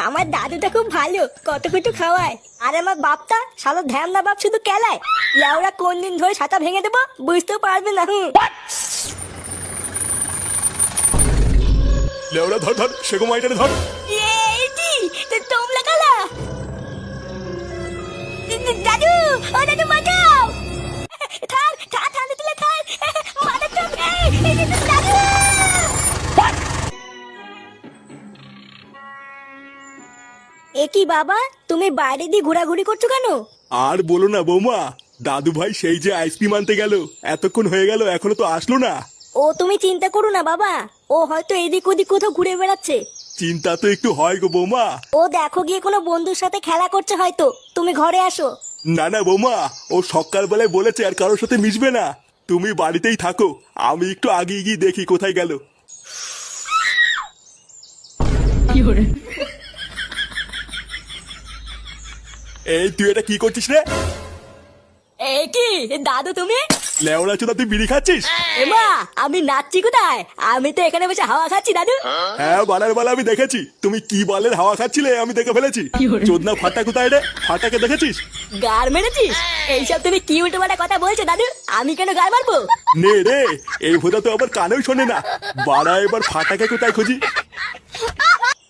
আমার দাদুটা খুব ভালো, কত কিছু খাওয়ায়। আর আমার বাপটা শালা ধ্যান না বাপ শুধু কেলায়। লেওরা কোন দিন ধরে ছাতা ভেঙে দেবো বুঝতেও পারবে না। লেওড়া ধর ধর সেগো মাইটারে ধর। তোমরা কালা দাদু, ও দাদু বাঁচাও। থাক থাক থাক তুলে থাক, মাথা চোখ দাদু। এ কি বাবা, তুমি বাইরে দিয়ে ঘোরাঘুরি করছো কেন? আর বলো না বৌমা, দাদু ভাই সেই যে আইসক্রিম আনতে গেল, এতক্ষণ হয়ে গেল এখনো তো আসলো না। ও তুমি চিন্তা করো না বাবা, ও হয়তো এদিক ওদিক কোথাও ঘুরে বেড়াচ্ছে। চিন্তা তো একটু হয় গো বৌমা। ও দেখো গিয়ে কোনো বন্ধুর সাথে খেলা করছে হয়তো, তুমি ঘরে আসো। না না বৌমা, ও সকালবেলায় বলেছে আর কারোর সাথে মিশবে না। তুমি বাড়িতেই থাকো, আমি একটু আগে গিয়ে দেখি কোথায় গেল। এই তুই এটা কি করছিস রে? এই কি দাদু তুমি? লেওড়া চোদা তুই বিড়ি খাচ্ছিস? এমা আমি নাচছি কোথায়? আমি তো এখানে বসে হাওয়া খাচ্ছি দাদু। হ্যাঁ বালার বালা আমি দেখেছি, তুমি কি বালের হাওয়া খাচ্ছিলে আমি দেখে ফেলেছি। চোদনা ফাটা কোথায় রে? ফাটাকে দেখেছিস? গার মেরেছিস? এইসব তুমি কি উল্টো পাল্টা কথা বলছো দাদু? আমি কেন গার মারবো? নে রে, এই ভোদা তো আবার কানেও শোনে না। বাড়া এবার ফাটাকে কোথায় খুঁজি?